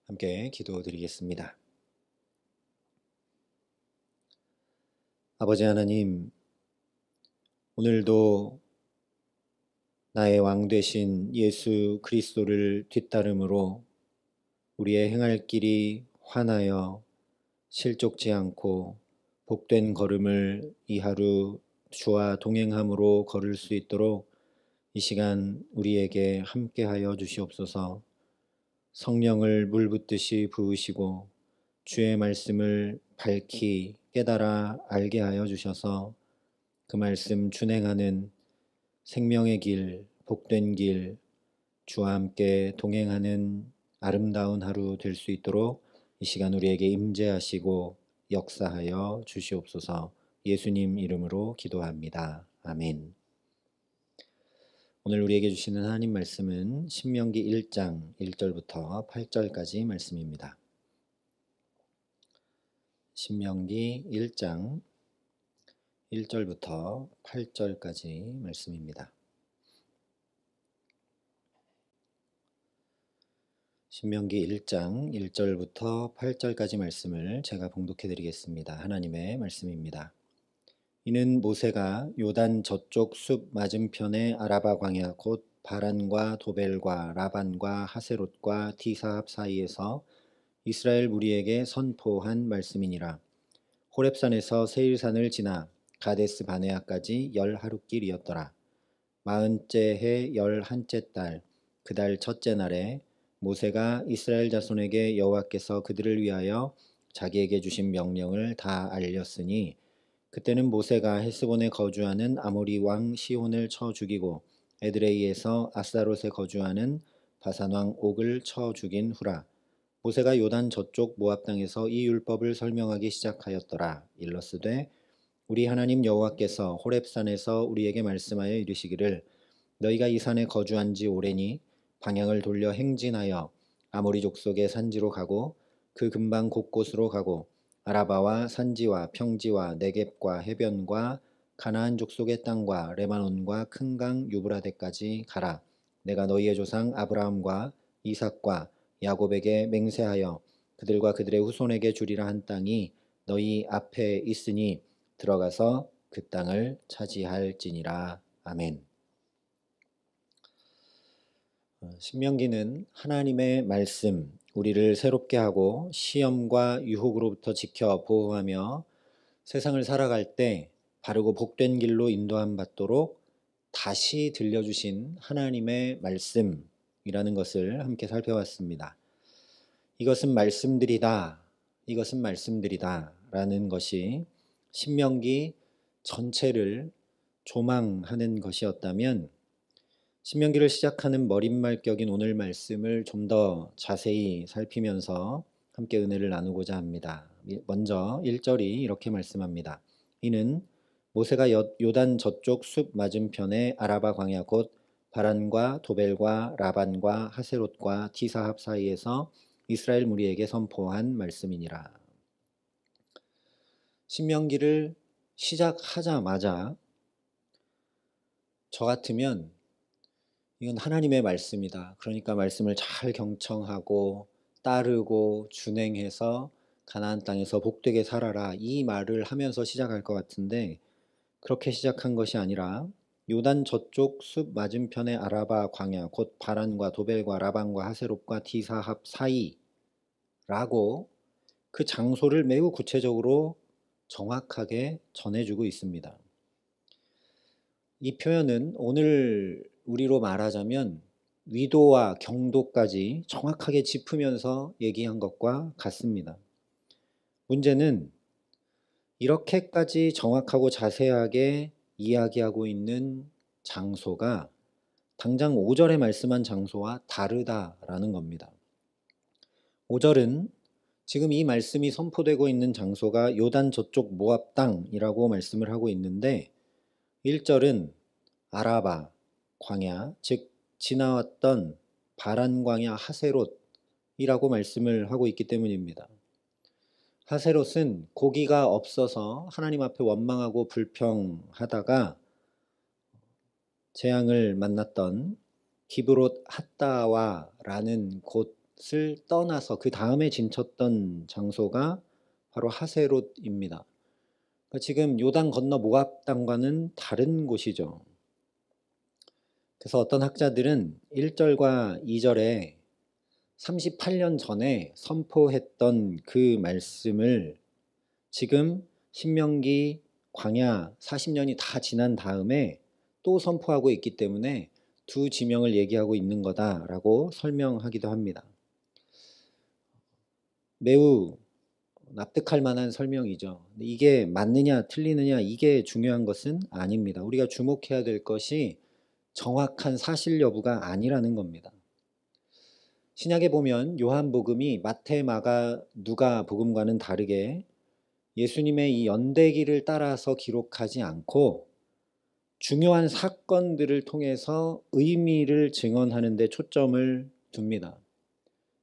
함께 기도드리겠습니다. 아버지 하나님, 오늘도 나의 왕 되신 예수 그리스도를 뒤따름으로 우리의 행할 길이 환하여 실족지 않고 복된 걸음을 이 하루 주와 동행함으로 걸을 수 있도록 이 시간 우리에게 함께하여 주시옵소서. 성령을 물 붓듯이 부으시고 주의 말씀을 밝히 깨달아 알게 하여 주셔서 그 말씀 준행하는 생명의 길, 복된 길, 주와 함께 동행하는 아름다운 하루 될 수 있도록 이 시간 우리에게 임재하시고 역사하여 주시옵소서. 예수님 이름으로 기도합니다. 아멘. 오늘 우리에게 주시는 하나님 말씀은 신명기 1장 1절부터 8절까지 말씀입니다. 신명기 1장 1절부터 8절까지 말씀입니다. 신명기 1장 1절부터 8절까지 말씀을 제가 봉독해 드리겠습니다. 하나님의 말씀입니다. 이는 모세가 요단 저쪽 숲 맞은편의 아라바 광야 곧 바란과 도벨과 라반과 하세롯과 디사합 사이에서 이스라엘 무리에게 선포한 말씀이니라. 호렙산에서 세일산을 지나 가데스 바네아까지 10하루길이었더라. 40째 해 11째 달 그 달 첫째 날에 모세가 이스라엘 자손에게 여호와께서 그들을 위하여 자기에게 주신 명령을 다 알렸으니 그때는 모세가 헤스본에 거주하는 아모리 왕 시혼을 쳐 죽이고 에드레이에서 아스타롯에 거주하는 바산 왕 옥을 쳐 죽인 후라. 모세가 요단 저쪽 모압 땅에서 이 율법을 설명하기 시작하였더라. 일러스되 우리 하나님 여호와께서 호렙산에서 우리에게 말씀하여 이르시기를 너희가 이 산에 거주한 지 오래니 방향을 돌려 행진하여 아모리 족속의 산지로 가고 그 근방 곳곳으로 가고 아라바와 산지와 평지와 네겝과 해변과 가나안 족속의 땅과 레바논과 큰 강 유브라데까지 가라. 내가 너희의 조상 아브라함과 이삭과 야곱에게 맹세하여 그들과 그들의 후손에게 주리라 한 땅이 너희 앞에 있으니 들어가서 그 땅을 차지할지니라. 아멘. 신명기는 하나님의 말씀, 우리를 새롭게 하고 시험과 유혹으로부터 지켜 보호하며 세상을 살아갈 때 바르고 복된 길로 인도함 받도록 다시 들려주신 하나님의 말씀이라는 것을 함께 살펴봤습니다. 이것은 말씀들이다, 이것은 말씀들이다 라는 것이 신명기 전체를 조망하는 것이었다면 신명기를 시작하는 머릿말격인 오늘 말씀을 좀 더 자세히 살피면서 함께 은혜를 나누고자 합니다. 먼저 1절이 이렇게 말씀합니다. 이는 모세가 요단 저쪽 숲 맞은편의 아라바 광야 곧 바란과 도벨과 라반과 하세롯과 디사합 사이에서 이스라엘 무리에게 선포한 말씀이니라. 신명기를 시작하자마자 저 같으면 이건 하나님의 말씀이다. 그러니까 말씀을 잘 경청하고 따르고 준행해서 가나안 땅에서 복되게 살아라. 이 말을 하면서 시작할 것 같은데 그렇게 시작한 것이 아니라 요단 저쪽 숲 맞은편의 아라바 광야 곧 바란과 도벨과 라반과 하세롭과 디사합 사이라고 그 장소를 매우 구체적으로 정확하게 전해주고 있습니다. 이 표현은 오늘 우리로 말하자면 위도와 경도까지 정확하게 짚으면서 얘기한 것과 같습니다. 문제는 이렇게까지 정확하고 자세하게 이야기하고 있는 장소가 당장 5절에 말씀한 장소와 다르다라는 겁니다. 5절은 지금 이 말씀이 선포되고 있는 장소가 요단 저쪽 모압 땅이라고 말씀을 하고 있는데 1절은 아라바 광야, 즉 지나왔던 바란 광야 하세롯이라고 말씀을 하고 있기 때문입니다. 하세롯은 고기가 없어서 하나님 앞에 원망하고 불평하다가 재앙을 만났던 기브롯 핫다와라는 곳 요단것을 떠나서 그 다음에 진쳤던 장소가 바로 하세롯입니다. 그러니까 지금 요단 건너 모압 땅과는 다른 곳이죠. 그래서 어떤 학자들은 1절과 2절에 38년 전에 선포했던 그 말씀을 지금 신명기 광야 40년이 다 지난 다음에 또 선포하고 있기 때문에 두 지명을 얘기하고 있는 거다라고 설명하기도 합니다. 매우 납득할 만한 설명이죠. 이게 맞느냐 틀리느냐 이게 중요한 것은 아닙니다. 우리가 주목해야 될 것이 정확한 사실 여부가 아니라는 겁니다. 신약에 보면 요한복음이 마태, 마가, 누가 복음과는 다르게 예수님의 이 연대기를 따라서 기록하지 않고 중요한 사건들을 통해서 의미를 증언하는 데 초점을 둡니다.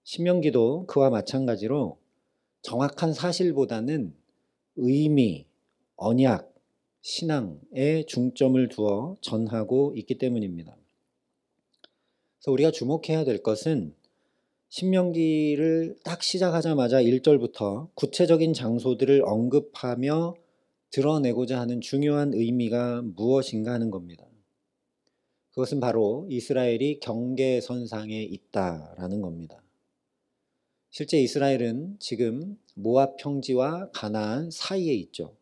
신명기도 그와 마찬가지로 정확한 사실보다는 의미, 언약, 신앙에 중점을 두어 전하고 있기 때문입니다. 그래서 우리가 주목해야 될 것은 신명기를 딱 시작하자마자 1절부터 구체적인 장소들을 언급하며 드러내고자 하는 중요한 의미가 무엇인가 하는 겁니다. 그것은 바로 이스라엘이 경계선상에 있다라는 겁니다. 실제 이스라엘은 지금 모압 평지와 가나안 사이에 있죠.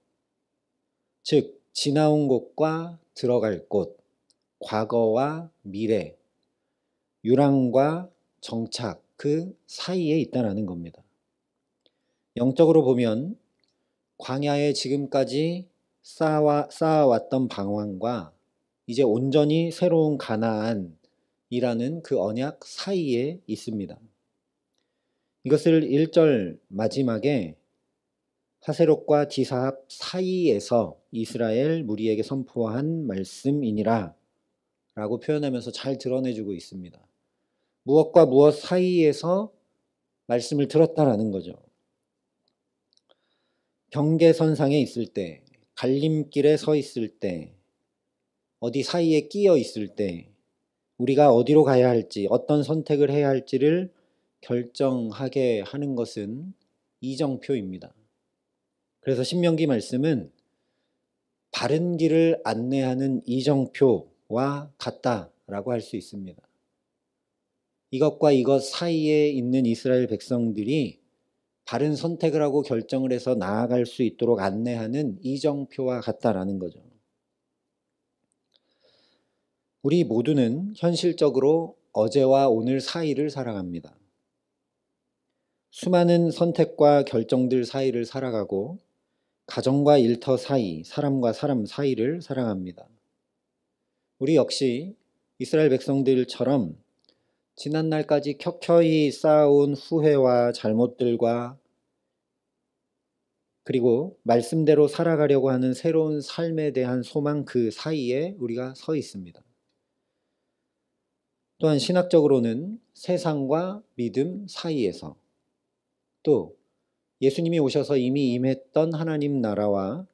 즉 지나온 곳과 들어갈 곳, 과거와 미래, 유랑과 정착 그 사이에 있다는 겁니다. 영적으로 보면 광야에 지금까지 쌓아왔던 방황과 이제 온전히 새로운 가나안이라는 그 언약 사이에 있습니다. 이것을 1절 마지막에 하세롯과 디사합 사이에서 이스라엘 무리에게 선포한 말씀이니라 라고 표현하면서 잘 드러내주고 있습니다. 무엇과 무엇 사이에서 말씀을 들었다라는 거죠. 경계선상에 있을 때, 갈림길에 서 있을 때, 어디 사이에 끼어 있을 때 우리가 어디로 가야 할지, 어떤 선택을 해야 할지를 결정하게 하는 것은 이정표입니다. 그래서 신명기 말씀은 바른 길을 안내하는 이정표와 같다라고 할 수 있습니다. 이것과 이것 사이에 있는 이스라엘 백성들이 바른 선택을 하고 결정을 해서 나아갈 수 있도록 안내하는 이정표와 같다라는 거죠. 우리 모두는 현실적으로 어제와 오늘 사이를 살아갑니다. 수많은 선택과 결정들 사이를 살아가고 가정과 일터 사이, 사람과 사람 사이를 살아갑니다. 우리 역시 이스라엘 백성들처럼 지난날까지 켜켜이 쌓아온 후회와 잘못들과 그리고 말씀대로 살아가려고 하는 새로운 삶에 대한 소망 그 사이에 우리가 서 있습니다. 또한 신학적으로는 세상과 믿음 사이에서 또 예수님이 오셔서 이미 임했던 하나님 나라와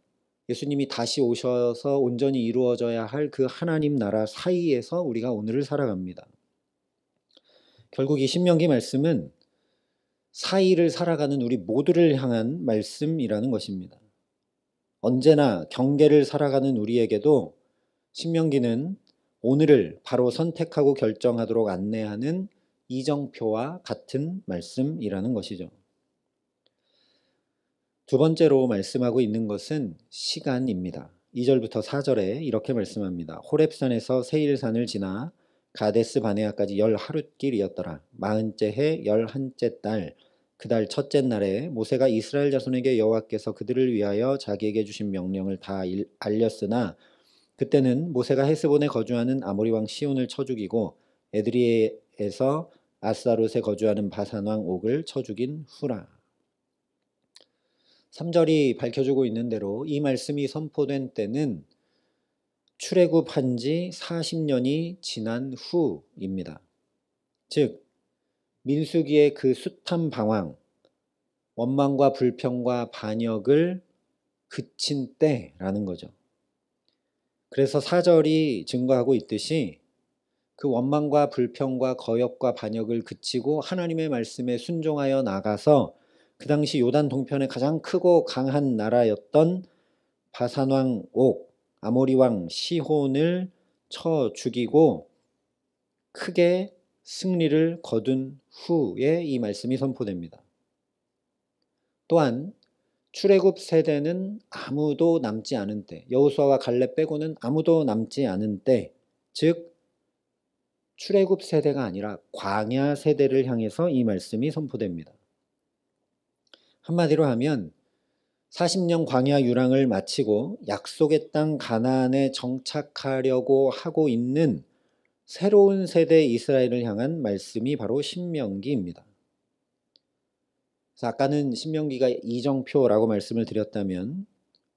예수님이 다시 오셔서 온전히 이루어져야 할 그 하나님 나라 사이에서 우리가 오늘을 살아갑니다. 결국 이 신명기 말씀은 사이를 살아가는 우리 모두를 향한 말씀이라는 것입니다. 언제나 경계를 살아가는 우리에게도 신명기는 오늘을 바로 선택하고 결정하도록 안내하는 이정표와 같은 말씀이라는 것이죠. 두 번째로 말씀하고 있는 것은 시간입니다. 2절부터 4절에 이렇게 말씀합니다. 호렙산에서 세일산을 지나 가데스 바네아까지 10하룻길이었더라. 40째 해 11째 달 그 달 첫째 날에 모세가 이스라엘 자손에게 여호와께서 그들을 위하여 자기에게 주신 명령을 다 알렸으나 그때는 모세가 헤스본에 거주하는 아모리 왕 시온을 쳐 죽이고 에드리에에서 아스타롯에 거주하는 바산 왕 옥을 쳐 죽인 후라. 3절이 밝혀주고 있는 대로 이 말씀이 선포된 때는 출애굽한 지 40년이 지난 후입니다. 즉 민수기의 그 숱한 방황, 원망과 불평과 반역을 그친 때라는 거죠. 그래서 4절이 증거하고 있듯이 그 원망과 불평과 거역과 반역을 그치고 하나님의 말씀에 순종하여 나가서 그 당시 요단 동편의 가장 크고 강한 나라였던 바산왕 옥, 아모리왕 시혼을 쳐 죽이고 크게 승리를 거둔 후에 이 말씀이 선포됩니다. 또한 출애굽 세대는 아무도 남지 않은 때, 여호수아와 갈렙 빼고는 아무도 남지 않은 때, 즉 출애굽 세대가 아니라 광야 세대를 향해서 이 말씀이 선포됩니다. 한마디로 하면 40년 광야 유랑을 마치고 약속의 땅 가나안에 정착하려고 하고 있는 새로운 세대 이스라엘을 향한 말씀이 바로 신명기입니다. 아까는 신명기가 이정표라고 말씀을 드렸다면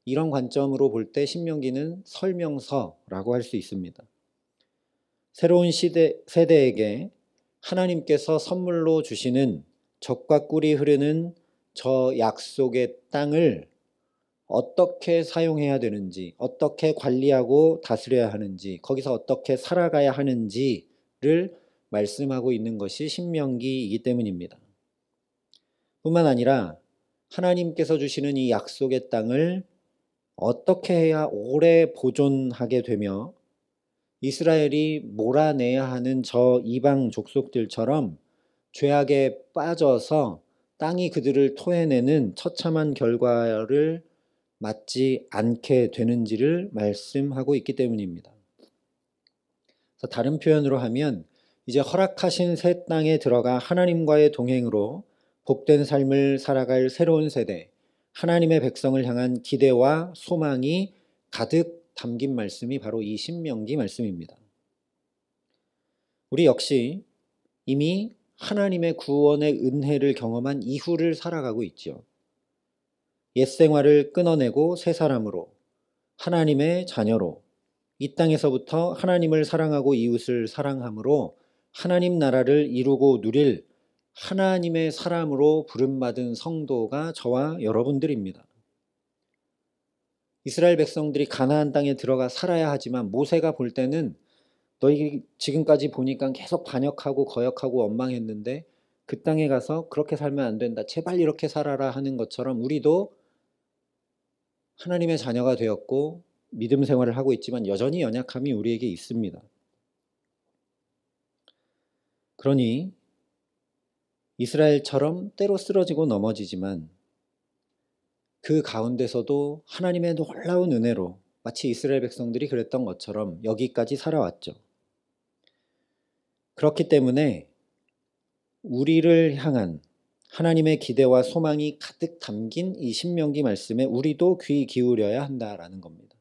이런 관점으로 볼 때 신명기는 설명서라고 할 수 있습니다. 새로운 세대에게 하나님께서 선물로 주시는 젖과 꿀이 흐르는 저 약속의 땅을 어떻게 사용해야 되는지, 어떻게 관리하고 다스려야 하는지, 거기서 어떻게 살아가야 하는지를 말씀하고 있는 것이 신명기이기 때문입니다. 뿐만 아니라 하나님께서 주시는 이 약속의 땅을 어떻게 해야 오래 보존하게 되며 이스라엘이 몰아내야 하는 저 이방 족속들처럼 죄악에 빠져서 땅이 그들을 토해내는 처참한 결과를 맞지 않게 되는지를 말씀하고 있기 때문입니다. 그래서 다른 표현으로 하면 이제 허락하신 새 땅에 들어가 하나님과의 동행으로 복된 삶을 살아갈 새로운 세대, 하나님의 백성을 향한 기대와 소망이 가득 담긴 말씀이 바로 이 신명기 말씀입니다. 우리 역시 이미 하나님의 구원의 은혜를 경험한 이후를 살아가고 있죠. 옛 생활을 끊어내고 새 사람으로, 하나님의 자녀로, 이 땅에서부터 하나님을 사랑하고 이웃을 사랑함으로 하나님 나라를 이루고 누릴 하나님의 사람으로 부름받은 성도가 저와 여러분들입니다. 이스라엘 백성들이 가나안 땅에 들어가 살아야 하지만 모세가 볼 때는 너희 지금까지 보니까 계속 반역하고 거역하고 원망했는데 그 땅에 가서 그렇게 살면 안 된다. 제발 이렇게 살아라 하는 것처럼 우리도 하나님의 자녀가 되었고 믿음 생활을 하고 있지만 여전히 연약함이 우리에게 있습니다. 그러니 이스라엘처럼 때로 쓰러지고 넘어지지만 그 가운데서도 하나님의 놀라운 은혜로 마치 이스라엘 백성들이 그랬던 것처럼 여기까지 살아왔죠. 그렇기 때문에 우리를 향한 하나님의 기대와 소망이 가득 담긴 이 신명기 말씀에 우리도 귀 기울여야 한다라는 겁니다.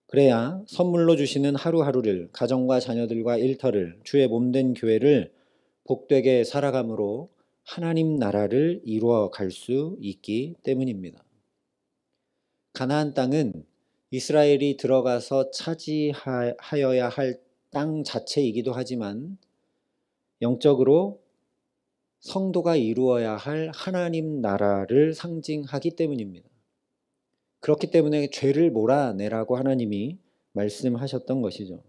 그래야 선물로 주시는 하루하루를, 가정과 자녀들과 일터를, 주의 몸된 교회를 복되게 살아감으로 하나님 나라를 이루어 갈 수 있기 때문입니다. 가나안 땅은 이스라엘이 들어가서 차지하여야 할 땅 자체이기도 하지만 영적으로 성도가 이루어야 할 하나님 나라를 상징하기 때문입니다. 그렇기 때문에 죄를 몰아내라고 하나님이 말씀하셨던 것이죠.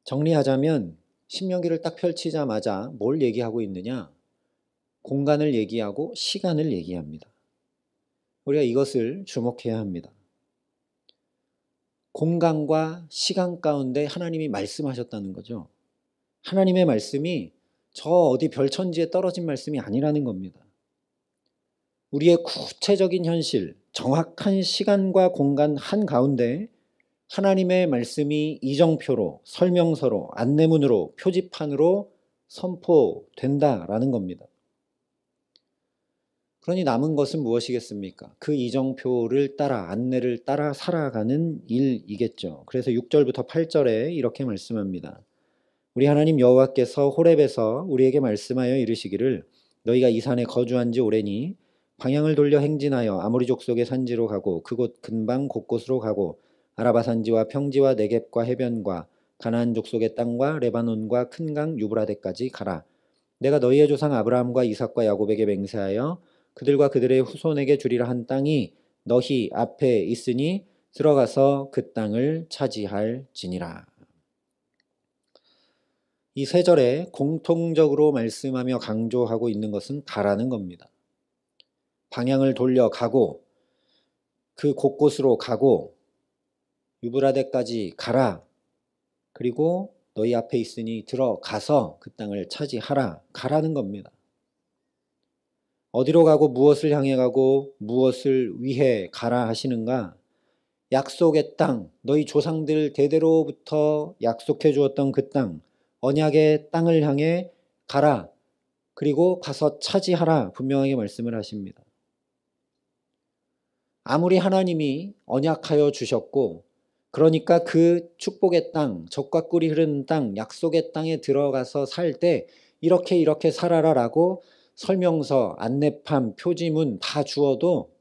정리하자면 신명기를 딱 펼치자마자 뭘 얘기하고 있느냐? 공간을 얘기하고 시간을 얘기합니다. 우리가 이것을 주목해야 합니다. 공간과 시간 가운데 하나님이 말씀하셨다는 거죠. 하나님의 말씀이 저 어디 별천지에 떨어진 말씀이 아니라는 겁니다. 우리의 구체적인 현실, 정확한 시간과 공간 한가운데 하나님의 말씀이 이정표로, 설명서로, 안내문으로, 표지판으로 선포된다라는 겁니다. 그러니 남은 것은 무엇이겠습니까? 그 이정표를 따라, 안내를 따라 살아가는 일이겠죠. 그래서 6절부터 8절에 이렇게 말씀합니다. 우리 하나님 여호와께서 호렙에서 우리에게 말씀하여 이르시기를 너희가 이 산에 거주한 지 오래니 방향을 돌려 행진하여 아모리 족속의 산지로 가고 그곳 근방 곳곳으로 가고 아라바 산지와 평지와 네겝과 해변과 가나안 족속의 땅과 레바논과 큰 강 유브라데까지 가라. 내가 너희의 조상 아브라함과 이삭과 야곱에게 맹세하여 그들과 그들의 후손에게 주리라 한 땅이 너희 앞에 있으니 들어가서 그 땅을 차지할지니라. 이 세 절에 공통적으로 말씀하며 강조하고 있는 것은 가라는 겁니다. 방향을 돌려 가고 그 곳곳으로 가고 유브라데까지 가라. 그리고 너희 앞에 있으니 들어가서 그 땅을 차지하라. 가라는 겁니다. 어디로 가고 무엇을 향해 가고 무엇을 위해 가라 하시는가? 약속의 땅, 너희 조상들 대대로부터 약속해 주었던 그 땅, 언약의 땅을 향해 가라. 그리고 가서 차지하라. 분명하게 말씀을 하십니다. 아무리 하나님이 언약하여 주셨고, 그러니까 그 축복의 땅, 젖과 꿀이 흐르는 땅, 약속의 땅에 들어가서 살 때 이렇게 살아라라고 설명서, 안내판, 표지문 다 주어도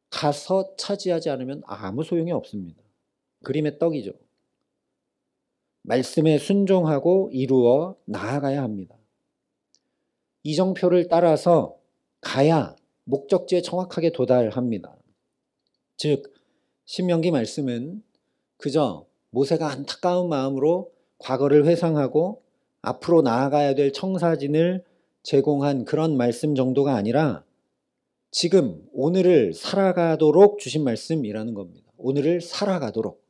가서 차지하지 않으면 아무 소용이 없습니다. 그림의 떡이죠. 말씀에 순종하고 이루어 나아가야 합니다. 이정표를 따라서 가야 목적지에 정확하게 도달합니다. 즉 신명기 말씀은 그저 모세가 안타까운 마음으로 과거를 회상하고 앞으로 나아가야 될 청사진을 제공한 그런 말씀 정도가 아니라 지금 오늘을 살아가도록 주신 말씀이라는 겁니다. 오늘을 살아가도록.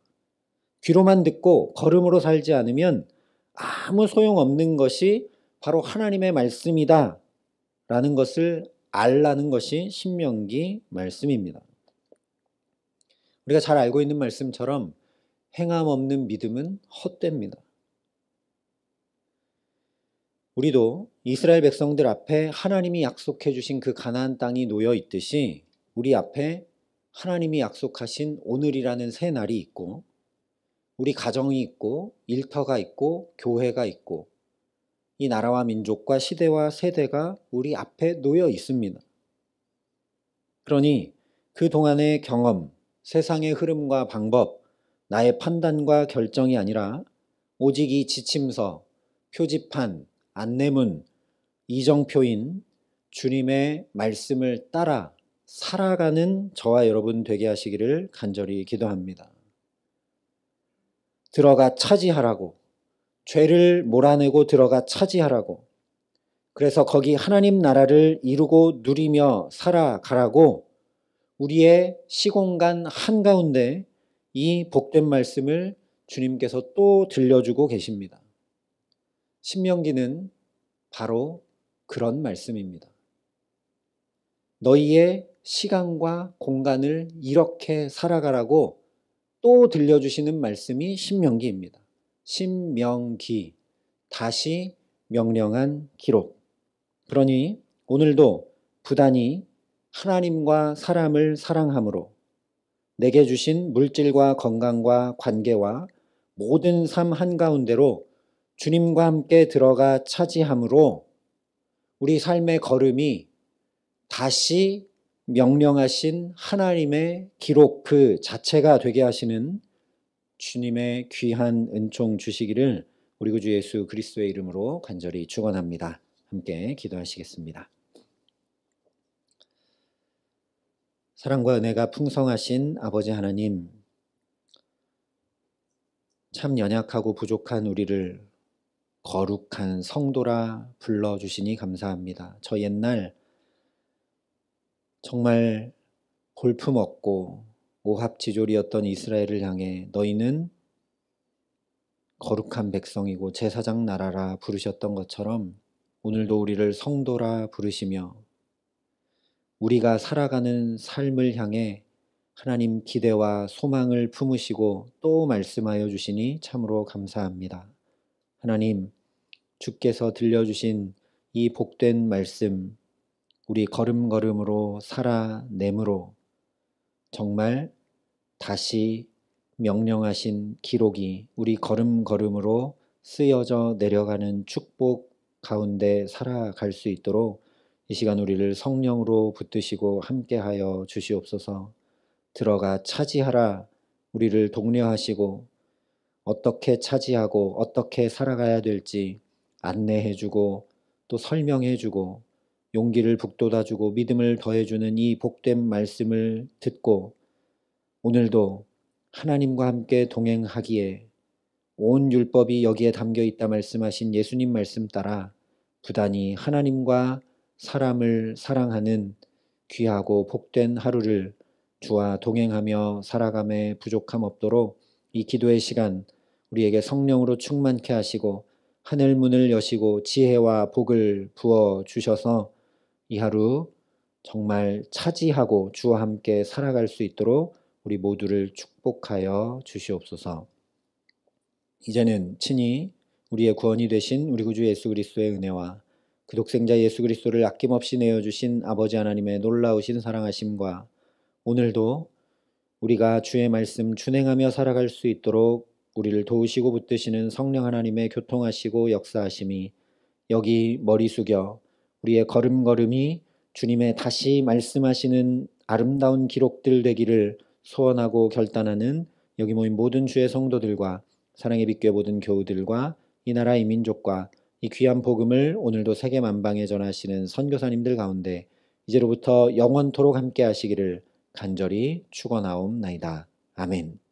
귀로만 듣고 걸음으로 살지 않으면 아무 소용없는 것이 바로 하나님의 말씀이다 라는 것을 알라는 것이 신명기 말씀입니다. 우리가 잘 알고 있는 말씀처럼 행함 없는 믿음은 헛됩니다. 우리도 이스라엘 백성들 앞에 하나님이 약속해 주신 그 가나안 땅이 놓여 있듯이 우리 앞에 하나님이 약속하신 오늘이라는 새 날이 있고 우리 가정이 있고 일터가 있고 교회가 있고 이 나라와 민족과 시대와 세대가 우리 앞에 놓여 있습니다. 그러니 그동안의 경험, 세상의 흐름과 방법, 나의 판단과 결정이 아니라 오직 이 지침서, 표지판, 안내문, 이정표인 주님의 말씀을 따라 살아가는 저와 여러분 되게 하시기를 간절히 기도합니다. 들어가 차지하라고, 죄를 몰아내고 들어가 차지하라고, 그래서 거기 하나님 나라를 이루고 누리며 살아가라고 우리의 시공간 한가운데 이 복된 말씀을 주님께서 또 들려주고 계십니다. 신명기는 바로 그런 말씀입니다. 너희의 시간과 공간을 이렇게 살아가라고 또 들려주시는 말씀이 신명기입니다. 신명기, 다시 명령한 기록. 그러니 오늘도 부단히 하나님과 사람을 사랑함으로 내게 주신 물질과 건강과 관계와 모든 삶 한가운데로 주님과 함께 들어가 차지함으로 우리 삶의 걸음이 다시 명령하신 하나님의 기록 그 자체가 되게 하시는 주님의 귀한 은총 주시기를 우리 구주 예수 그리스도의 이름으로 간절히 축원합니다. 함께 기도하시겠습니다. 사랑과 은혜가 풍성하신 아버지 하나님, 참 연약하고 부족한 우리를 거룩한 성도라 불러주시니 감사합니다. 저 옛날 정말 볼품없고 오합지졸이었던 이스라엘을 향해 너희는 거룩한 백성이고 제사장 나라라 부르셨던 것처럼 오늘도 우리를 성도라 부르시며 우리가 살아가는 삶을 향해 하나님 기대와 소망을 품으시고 또 말씀하여 주시니 참으로 감사합니다. 하나님, 주께서 들려주신 이 복된 말씀 우리 걸음걸음으로 살아내므로 정말 다시 명령하신 기록이 우리 걸음걸음으로 쓰여져 내려가는 축복 가운데 살아갈 수 있도록 이 시간 우리를 성령으로 붙드시고 함께하여 주시옵소서. 들어가 차지하라 우리를 독려하시고 어떻게 차지하고 어떻게 살아가야 될지 안내해주고 또 설명해주고 용기를 북돋아주고 믿음을 더해주는 이 복된 말씀을 듣고 오늘도 하나님과 함께 동행하기에 온 율법이 여기에 담겨 있다 말씀하신 예수님 말씀 따라 부단히 하나님과 사람을 사랑하는 귀하고 복된 하루를 주와 동행하며 살아감에 부족함 없도록 이 기도의 시간 우리에게 성령으로 충만케 하시고 하늘 문을 여시고 지혜와 복을 부어 주셔서 이 하루 정말 차지하고 주와 함께 살아갈 수 있도록 우리 모두를 축복하여 주시옵소서. 이제는 친히 우리의 구원이 되신 우리 구주 예수 그리스도의 은혜와 그 독생자 예수 그리스도를 아낌없이 내어주신 아버지 하나님의 놀라우신 사랑하심과 오늘도 우리가 주의 말씀 준행하며 살아갈 수 있도록 우리를 도우시고 붙드시는 성령 하나님의 교통하시고 역사하심이 여기 머리 숙여 우리의 걸음걸음이 주님의 다시 말씀하시는 아름다운 기록들 되기를 소원하고 결단하는 여기 모인 모든 주의 성도들과 사랑의 빛교회 모든 교우들과 이 나라 이 민족과 이 귀한 복음을 오늘도 세계 만방에 전하시는 선교사님들 가운데 이제로부터 영원토록 함께 하시기를 간절히 축원하옵나이다. 아멘.